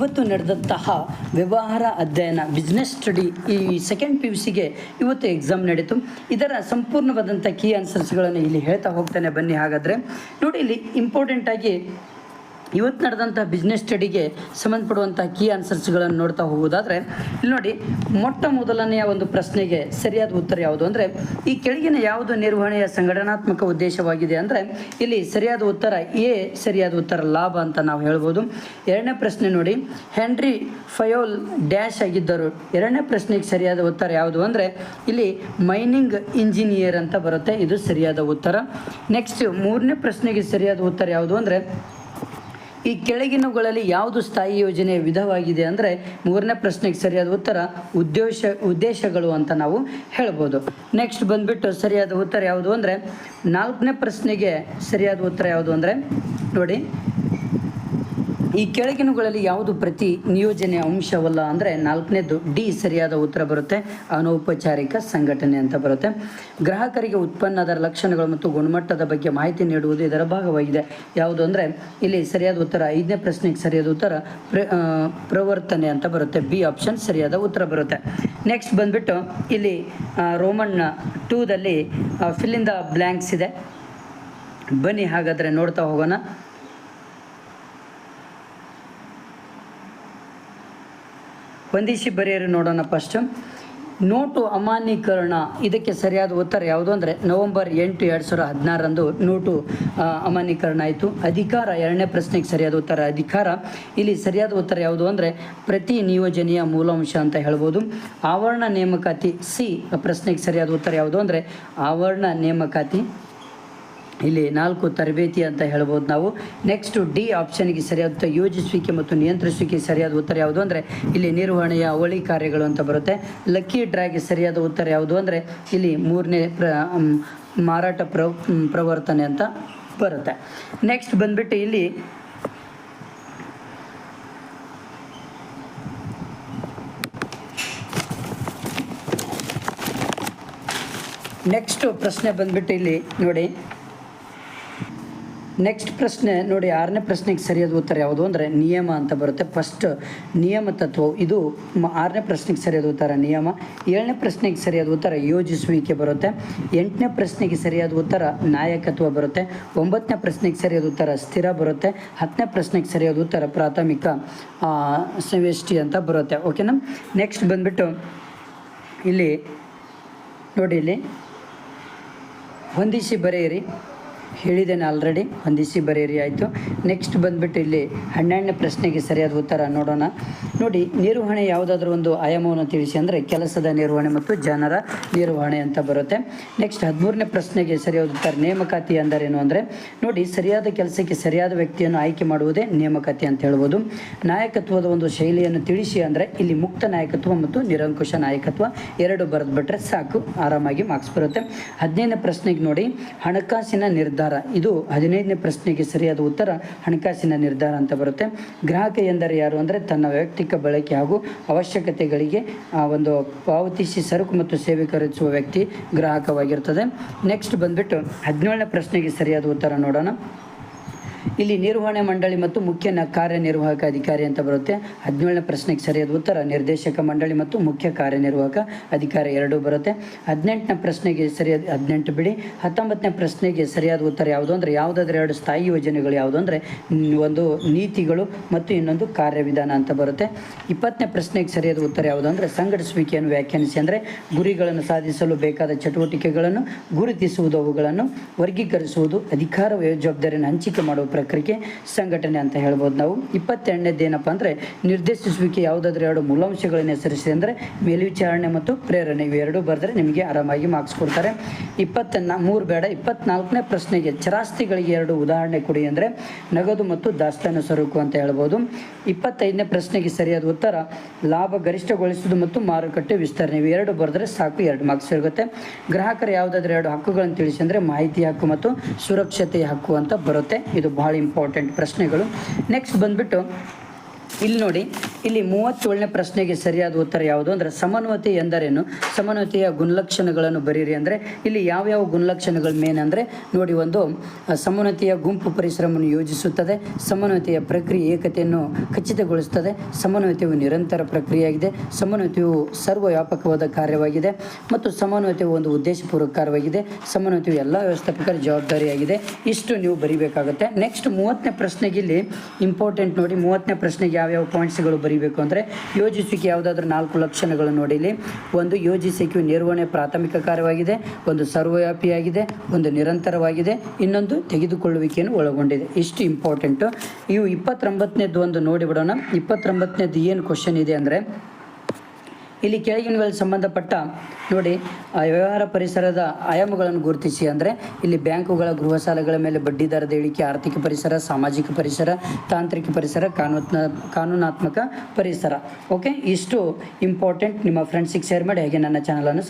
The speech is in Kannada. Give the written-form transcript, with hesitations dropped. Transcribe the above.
ಇವತ್ತು ನಡೆದಂತಹ ವ್ಯವಹಾರ ಅಧ್ಯಯನ ಬಿಸ್ನೆಸ್ ಸ್ಟಡಿ ಈ ಸೆಕೆಂಡ್ PUCಗೆ ಇವತ್ತು ಎಕ್ಸಾಮ್ ನಡೀತು. ಇದರ ಸಂಪೂರ್ಣವಾದಂಥ ಕೀ ಆನ್ಸರ್ಸ್ಗಳನ್ನು ಇಲ್ಲಿ ಹೇಳ್ತಾ ಹೋಗ್ತಾನೆ ಬನ್ನಿ. ಹಾಗಾದರೆ ನೋಡಿ, ಇಲ್ಲಿ ಇಂಪಾರ್ಟೆಂಟಾಗಿ ಇವತ್ತು ನಡೆದಂಥ ಬಿಸ್ನೆಸ್ ಸ್ಟಡಿಗೆ ಸಂಬಂಧಪಡುವಂಥ ಕೀ ಆನ್ಸರ್ಸ್ಗಳನ್ನು ನೋಡ್ತಾ ಹೋಗೋದಾದರೆ ಇಲ್ಲಿ ನೋಡಿ, ಮೊಟ್ಟ ಮೊದಲನೆಯ ಒಂದು ಪ್ರಶ್ನೆಗೆ ಸರಿಯಾದ ಉತ್ತರ ಯಾವುದು ಅಂದರೆ ಈ ಕೆಳಗಿನ ಯಾವುದು ನಿರ್ವಹಣೆಯ ಸಂಘಟನಾತ್ಮಕ ಉದ್ದೇಶವಾಗಿದೆ ಅಂದರೆ ಇಲ್ಲಿ ಸರಿಯಾದ ಉತ್ತರ ಎ ಸರಿಯಾದ ಉತ್ತರ ಲಾಭ ಅಂತ ನಾವು ಹೇಳ್ಬೋದು. ಎರಡನೇ ಪ್ರಶ್ನೆ ನೋಡಿ, ಹೆನ್ರಿ ಫಯೋಲ್ ಡ್ಯಾಶ್ ಆಗಿದ್ದರು. ಎರಡನೇ ಪ್ರಶ್ನೆಗೆ ಸರಿಯಾದ ಉತ್ತರ ಯಾವುದು ಅಂದರೆ ಇಲ್ಲಿ ಮೈನಿಂಗ್ ಇಂಜಿನಿಯರ್ ಅಂತ ಬರುತ್ತೆ, ಇದು ಸರಿಯಾದ ಉತ್ತರ. ನೆಕ್ಸ್ಟ್ ಮೂರನೇ ಪ್ರಶ್ನೆಗೆ ಸರಿಯಾದ ಉತ್ತರ ಯಾವುದು ಅಂದರೆ ಈ ಕೆಳಗಿನವುಗಳಲ್ಲಿ ಯಾವುದು ಸ್ಥಾಯಿ ಯೋಜನೆಯ ವಿಧವಾಗಿದೆ ಅಂದರೆ ಮೂರನೇ ಪ್ರಶ್ನೆಗೆ ಸರಿಯಾದ ಉತ್ತರ ಉದ್ದೇಶಗಳು ಅಂತ ನಾವು ಹೇಳ್ಬೋದು. ನೆಕ್ಸ್ಟ್ ಬಂದುಬಿಟ್ಟು ಸರಿಯಾದ ಉತ್ತರ ಯಾವುದು ಅಂದರೆ ನಾಲ್ಕನೇ ಪ್ರಶ್ನೆಗೆ ಸರಿಯಾದ ಉತ್ತರ ಯಾವುದು ಅಂದರೆ ನೋಡಿ, ಈ ಕೆಳಗಿನವುಗಳಲ್ಲಿ ಯಾವುದು ಪ್ರತಿ ನಿಯೋಜನೆಯ ಅಂಶವಲ್ಲ ಅಂದರೆ ನಾಲ್ಕನೇದು ಡಿ ಸರಿಯಾದ ಉತ್ತರ ಬರುತ್ತೆ, ಅನೌಪಚಾರಿಕ ಸಂಘಟನೆ ಅಂತ ಬರುತ್ತೆ. ಗ್ರಾಹಕರಿಗೆ ಉತ್ಪನ್ನ, ಅದರ ಲಕ್ಷಣಗಳು ಮತ್ತು ಗುಣಮಟ್ಟದ ಬಗ್ಗೆ ಮಾಹಿತಿ ನೀಡುವುದು ಇದರ ಭಾಗವಾಗಿದೆ. ಯಾವುದು ಅಂದರೆ ಇಲ್ಲಿ ಸರಿಯಾದ ಉತ್ತರ ಐದನೇ ಪ್ರಶ್ನೆಗೆ ಸರಿಯಾದ ಉತ್ತರ ಪ್ರವರ್ತನೆ ಅಂತ ಬರುತ್ತೆ, ಬಿ ಆಪ್ಷನ್ ಸರಿಯಾದ ಉತ್ತರ ಬರುತ್ತೆ. ನೆಕ್ಸ್ಟ್ ಬಂದುಬಿಟ್ಟು ಇಲ್ಲಿ ರೋಮನ್ 2ದಲ್ಲಿ ಫಿಲ್ ಇನ್ ದ ಬ್ಲ್ಯಾಂಕ್ಸ್ ಇದೆ. ಬನ್ನಿ ಹಾಗಾದರೆ ನೋಡ್ತಾ ಹೋಗೋಣ. ಹೊಂದಿಸಿ ಬರೆಯಿರಿ ನೋಡೋಣ. ಫಸ್ಟ್ ನೋಟು ಅಮಾನ್ಯೀಕರಣ, ಇದಕ್ಕೆ ಸರಿಯಾದ ಉತ್ತರ ಯಾವುದು ಅಂದರೆ ನವೆಂಬರ್ 8, 2016 ನೋಟು ಅಮಾನ್ಯೀಕರಣ ಆಯಿತು. ಅಧಿಕಾರ, ಎರಡನೇ ಪ್ರಶ್ನೆಗೆ ಸರಿಯಾದ ಉತ್ತರ ಅಧಿಕಾರ. ಇಲ್ಲಿ ಸರಿಯಾದ ಉತ್ತರ ಯಾವುದು ಅಂದರೆ ಪ್ರತಿ ನಿಯೋಜನೆಯ ಮೂಲಾಂಶ ಅಂತ ಹೇಳ್ಬೋದು. ಆವರಣ ನೇಮಕಾತಿ, ಸಿ ಪ್ರಶ್ನೆಗೆ ಸರಿಯಾದ ಉತ್ತರ ಯಾವುದು ಅಂದರೆ ಆವರಣ ನೇಮಕಾತಿ. ಇಲ್ಲಿ 4 ತರಬೇತಿ ಅಂತ ಹೇಳ್ಬೋದು ನಾವು. ನೆಕ್ಸ್ಟು ಡಿ ಆಪ್ಷನ್ಗೆ ಸರಿಯಾದ ಉತ್ತರ ಯೋಜಿಸುವಿಕೆ ಮತ್ತು ನಿಯಂತ್ರಿಸುವಿಕೆ ಸರಿಯಾದ ಉತ್ತರ ಯಾವುದು ಅಂದರೆ ಇಲ್ಲಿ ನಿರ್ವಹಣೆಯ ಅವಳಿ ಕಾರ್ಯಗಳು ಅಂತ ಬರುತ್ತೆ. ಲಕ್ಕಿ ಡ್ರಾಗೆ ಸರಿಯಾದ ಉತ್ತರ ಯಾವುದು ಅಂದರೆ ಇಲ್ಲಿ ಮೂರನೇ ಮಾರಾಟ ಪ್ರವರ್ತನೆ ಅಂತ ಬರುತ್ತೆ. ನೆಕ್ಸ್ಟ್ ಬಂದುಬಿಟ್ಟು ಇಲ್ಲಿ ನೆಕ್ಸ್ಟ್ ಪ್ರಶ್ನೆ ಬಂದುಬಿಟ್ಟು ಇಲ್ಲಿ ನೋಡಿ, ನೆಕ್ಸ್ಟ್ ಪ್ರಶ್ನೆ ನೋಡಿ, ಆರನೇ ಪ್ರಶ್ನೆಗೆ ಸರಿಯಾದ ಉತ್ತರ ಯಾವುದು ಅಂದರೆ ನಿಯಮ ಅಂತ ಬರುತ್ತೆ. ಫಸ್ಟ್ ನಿಯಮ ತತ್ವ, ಇದು ಆರನೇ ಪ್ರಶ್ನೆಗೆ ಸರಿಯಾದ ಉತ್ತರ ನಿಯಮ. ಏಳನೇ ಪ್ರಶ್ನೆಗೆ ಸರಿಯಾದ ಉತ್ತರ ಯೋಜಿಸುವಿಕೆ ಬರುತ್ತೆ. ಎಂಟನೇ ಪ್ರಶ್ನೆಗೆ ಸರಿಯಾದ ಉತ್ತರ ನಾಯಕತ್ವ ಬರುತ್ತೆ. ಒಂಬತ್ತನೇ ಪ್ರಶ್ನೆಗೆ ಸರಿಯಾದ ಉತ್ತರ ಸ್ಥಿರ ಬರುತ್ತೆ. ಹತ್ತನೇ ಪ್ರಶ್ನೆಗೆ ಸರಿಯಾದ ಉತ್ತರ ಪ್ರಾಥಮಿಕ ಸಂವೇಷ್ಟಿ ಅಂತ ಬರುತ್ತೆ. ಓಕೆನಾ. ನೆಕ್ಸ್ಟ್ ಬಂದುಬಿಟ್ಟು ಇಲ್ಲಿ ನೋಡಿ, ಇಲ್ಲಿ ಹೊಂದಿಸಿ ಬರೆಯಿರಿ ಹೇಳಿದ್ದೇನೆ ಆಲ್ರೆಡಿ, ಹೊಂದಿಸಿ ಬರೆಯಿರಿ ಆಯಿತು. ನೆಕ್ಸ್ಟ್ ಬಂದುಬಿಟ್ಟು ಇಲ್ಲಿ 12ನೇ ಪ್ರಶ್ನೆಗೆ ಸರಿಯಾದ ಉತ್ತರ ನೋಡೋಣ. ನೋಡಿ, ನಿರ್ವಹಣೆ ಯಾವುದಾದ್ರೂ ಒಂದು ಆಯಾಮವನ್ನು ತಿಳಿಸಿ ಅಂದರೆ ಕೆಲಸದ ನಿರ್ವಹಣೆ ಮತ್ತು ಜನರ ನಿರ್ವಹಣೆ ಅಂತ ಬರುತ್ತೆ. ನೆಕ್ಸ್ಟ್ 13ನೇ ಪ್ರಶ್ನೆಗೆ ಸರಿಯಾದ ಉತ್ತರ ನೇಮಕಾತಿ ಎಂದರೇನು ಅಂದರೆ ನೋಡಿ, ಸರಿಯಾದ ಕೆಲಸಕ್ಕೆ ಸರಿಯಾದ ವ್ಯಕ್ತಿಯನ್ನು ಆಯ್ಕೆ ಮಾಡುವುದೇ ನೇಮಕಾತಿ ಅಂತ ಹೇಳ್ಬೋದು. ನಾಯಕತ್ವದ ಒಂದು ಶೈಲಿಯನ್ನು ತಿಳಿಸಿ ಅಂದರೆ ಇಲ್ಲಿ ಮುಕ್ತ ನಾಯಕತ್ವ ಮತ್ತು ನಿರಂಕುಶ ನಾಯಕತ್ವ ಎರಡು ಬರೆದುಬಿಟ್ರೆ ಸಾಕು, ಆರಾಮಾಗಿ ಮಾರ್ಕ್ಸ್ ಬರುತ್ತೆ. 15ನೇ ಪ್ರಶ್ನೆಗೆ ನೋಡಿ, ಹಣಕಾಸಿನ ನಿರ್ಧಾರ, ಇದು 15ನೇ ಪ್ರಶ್ನೆಗೆ ಸರಿಯಾದ ಉತ್ತರ ಹಣಕಾಸಿನ ನಿರ್ಧಾರ ಅಂತ ಬರುತ್ತೆ. ಗ್ರಾಹಕ ಎಂದರೆ ಯಾರು ಅಂದರೆ ತನ್ನ ವೈಯಕ್ತಿಕ ಬಳಕೆ ಹಾಗೂ ಅವಶ್ಯಕತೆಗಳಿಗೆ ಒಂದು ಪಾವತಿಸಿ ಸರಕು ಮತ್ತು ಸೇವೆ ಖರೀದಿಸುವ ವ್ಯಕ್ತಿ ಗ್ರಾಹಕವಾಗಿರ್ತದೆ. ನೆಕ್ಸ್ಟ್ ಬಂದುಬಿಟ್ಟು 17ನೇ ಪ್ರಶ್ನೆಗೆ ಸರಿಯಾದ ಉತ್ತರ ನೋಡೋಣ. ಇಲ್ಲಿ ನಿರ್ವಹಣೆ ಮಂಡಳಿ ಮತ್ತು ಮುಖ್ಯ ಕಾರ್ಯನಿರ್ವಾಹಕ ಅಧಿಕಾರಿ ಅಂತ ಬರುತ್ತೆ. 17ನೇ ಪ್ರಶ್ನೆಗೆ ಸರಿಯಾದ ಉತ್ತರ ನಿರ್ದೇಶಕ ಮಂಡಳಿ ಮತ್ತು ಮುಖ್ಯ ಕಾರ್ಯನಿರ್ವಾಹಕ ಅಧಿಕಾರಿ ಎರಡೂ ಬರುತ್ತೆ. 18ನೇ ಪ್ರಶ್ನೆಗೆ ಸರಿಯಾದ 18 ಬಿಡಿ. 19ನೇ ಪ್ರಶ್ನೆಗೆ ಸರಿಯಾದ ಉತ್ತರ ಯಾವುದು ಅಂದರೆ ಯಾವುದಾದ್ರೂ ಎರಡು ಸ್ಥಾಯಿ ಯೋಜನೆಗಳು ಯಾವುದು ಅಂದರೆ ಒಂದು ನೀತಿಗಳು ಮತ್ತು ಇನ್ನೊಂದು ಕಾರ್ಯವಿಧಾನ ಅಂತ ಬರುತ್ತೆ. 20ನೇ ಪ್ರಶ್ನೆಗೆ ಸರಿಯಾದ ಉತ್ತರ ಯಾವುದು ಅಂದರೆ ಸಂಘಟಿಸುವಿಕೆಯನ್ನು ವ್ಯಾಖ್ಯಾನಿಸಿ ಅಂದರೆ ಗುರಿಗಳನ್ನು ಸಾಧಿಸಲು ಬೇಕಾದ ಚಟುವಟಿಕೆಗಳನ್ನು ಗುರುತಿಸುವುದು, ಅವುಗಳನ್ನು ವರ್ಗೀಕರಿಸುವುದು, ಅಧಿಕಾರ ಜವಾಬ್ದಾರಿಯನ್ನು ಹಂಚಿಕೆ ಮಾಡುವ ಪ್ರಕ್ರಿಯೆ ಸಂಘಟನೆ ಅಂತ ಹೇಳ್ಬೋದು ನಾವು. 22ನೇದು ಏನಪ್ಪ ಅಂದರೆ ನಿರ್ದೇಶಿಸುವಿಕೆ ಯಾವುದಾದ್ರೂ ಎರಡು ಮೂಲಾಂಶಗಳನ್ನು ಹೆಸರಿಸಿ ಅಂದರೆ ಮೇಲ್ವಿಚಾರಣೆ ಮತ್ತು ಪ್ರೇರಣೆ, ಇವೆರಡೂ ಬರೆದ್ರೆ ನಿಮಗೆ ಆರಾಮಾಗಿ ಮಾರ್ಕ್ಸ್ ಕೊಡ್ತಾರೆ. 23 ಬೇಡ. 24ನೇ ಪ್ರಶ್ನೆಗೆ ಚರಾಸ್ತಿಗಳಿಗೆ ಎರಡು ಉದಾಹರಣೆ ಕೊಡಿ ಅಂದರೆ ನಗದು ಮತ್ತು ದಾಸ್ತಾನು ಸರಕು ಅಂತ ಹೇಳ್ಬೋದು. 25ನೇ ಪ್ರಶ್ನೆಗೆ ಸರಿಯಾದ ಉತ್ತರ ಲಾಭ ಗರಿಷ್ಠಗೊಳಿಸುವುದು ಮತ್ತು ಮಾರುಕಟ್ಟೆ ವಿಸ್ತರಣೆ, ಇವೆರಡು ಬರೆದ್ರೆ ಸಾಕು, 2 ಮಾರ್ಕ್ಸ್ ಸಿಗುತ್ತೆ. ಗ್ರಾಹಕರು ಯಾವುದಾದ್ರೂ ಎರಡು ಹಕ್ಕುಗಳನ್ನು ತಿಳಿಸಿ ಅಂದರೆ ಮಾಹಿತಿ ಹಕ್ಕು ಮತ್ತು ಸುರಕ್ಷತೆಯ ಹಕ್ಕು ಅಂತ ಬರುತ್ತೆ. ಇದು ಬಹಳ ಇಂಪಾರ್ಟೆಂಟ್ ಪ್ರಶ್ನೆಗಳು. ನೆಕ್ಸ್ಟ್ ಬಂದುಬಿಟ್ಟು ಇಲ್ಲಿ ನೋಡಿ, ಇಲ್ಲಿ 37ನೇ ಪ್ರಶ್ನೆಗೆ ಸರಿಯಾದ ಉತ್ತರ ಯಾವುದು ಅಂದರೆ ಸಮನ್ವಯತೆ ಎಂದರೇನು, ಸಮನ್ವಯತೆಯ ಗುಣಲಕ್ಷಣಗಳನ್ನು ಬರೀರಿ. ಅಂದರೆ ಇಲ್ಲಿ ಯಾವ್ಯಾವ ಗುಣಲಕ್ಷಣಗಳು ಮೇನ್ ಅಂದರೆ ನೋಡಿ, ಒಂದು ಸಮನ್ವಯತೆಯ ಗುಂಪು ಪರಿಶ್ರಮವನ್ನು ಯೋಜಿಸುತ್ತದೆ, ಸಮನ್ವಯತೆಯ ಪ್ರಕ್ರಿಯೆ ಏಕತೆಯನ್ನು ಖಚಿತಗೊಳಿಸುತ್ತದೆ, ಸಮನ್ವಯತೆಯು ನಿರಂತರ ಪ್ರಕ್ರಿಯೆಯಾಗಿದೆ, ಸಮನ್ವಯತೆಯು ಸರ್ವವ್ಯಾಪಕವಾದ ಕಾರ್ಯವಾಗಿದೆ ಮತ್ತು ಸಮನ್ವಯತೆಯು ಒಂದು ಉದ್ದೇಶಪೂರ್ವಕ ಕಾರ್ಯವಾಗಿದೆ, ಸಮನ್ವಯತೆಯು ಎಲ್ಲ ವ್ಯವಸ್ಥಾಪಕರ ಜವಾಬ್ದಾರಿಯಾಗಿದೆ. ಇಷ್ಟು ನೀವು ಬರೀಬೇಕಾಗುತ್ತೆ. ನೆಕ್ಸ್ಟ್ 30ನೇ ಪ್ರಶ್ನೆಗೆ ಇಲ್ಲಿ ಇಂಪಾರ್ಟೆಂಟ್ ನೋಡಿ, 30ನೇ ಪ್ರಶ್ನೆಗೆ ಯಾವ್ಯಾವ ಪಾಯಿಂಟ್ಸ್ಗಳು ಬರೀಬೇಕು ಅಂದರೆ ಯೋಜಿಸುವಿಕೆ ಯಾವುದಾದ್ರೂ 4 ಲಕ್ಷಣಗಳು ನೋಡಿ. ಇಲ್ಲಿ ಒಂದು, ಯೋಜಿಸುವಿಕೆಯು ನಿರ್ವಹಣೆ ಪ್ರಾಥಮಿಕ ಕಾರ್ಯವಾಗಿದೆ, ಒಂದು ಸರ್ವವ್ಯಾಪಿಯಾಗಿದೆ, ಒಂದು ನಿರಂತರವಾಗಿದೆ, ಇನ್ನೊಂದು ತೆಗೆದುಕೊಳ್ಳುವಿಕೆಯನ್ನು ಒಳಗೊಂಡಿದೆ. ಇಷ್ಟು ಇಂಪಾರ್ಟೆಂಟು. ಇವು 29ನೇದು ಒಂದು ನೋಡಿಬಿಡೋಣ. 29ನೇದು ಏನು ಕ್ವಶನ್ ಇದೆ ಅಂದರೆ ಇಲ್ಲಿ ಕೆಳಗಿನಗಳಿಗೆ ಸಂಬಂಧಪಟ್ಟ ನೋಡಿ, ವ್ಯವಹಾರ ಪರಿಸರದ ಆಯಾಮಗಳನ್ನು ಗುರುತಿಸಿ. ಅಂದರೆ ಇಲ್ಲಿ ಬ್ಯಾಂಕುಗಳ, ಗೃಹ ಸಾಲಗಳ ಮೇಲೆ ಬಡ್ಡಿ ದರದ ಇಳಿಕೆ, ಆರ್ಥಿಕ ಪರಿಸರ, ಸಾಮಾಜಿಕ ಪರಿಸರ, ತಾಂತ್ರಿಕ ಪರಿಸರ, ಕಾನೂನಾತ್ಮಕ ಪರಿಸರ. ಓಕೆ, ಇಷ್ಟು ಇಂಪಾರ್ಟೆಂಟ್. ನಿಮ್ಮ ಫ್ರೆಂಡ್ಸಿಗೆ ಶೇರ್ ಮಾಡಿ, ಹಾಗೆ ನನ್ನ ಚಾನಲನ್ನು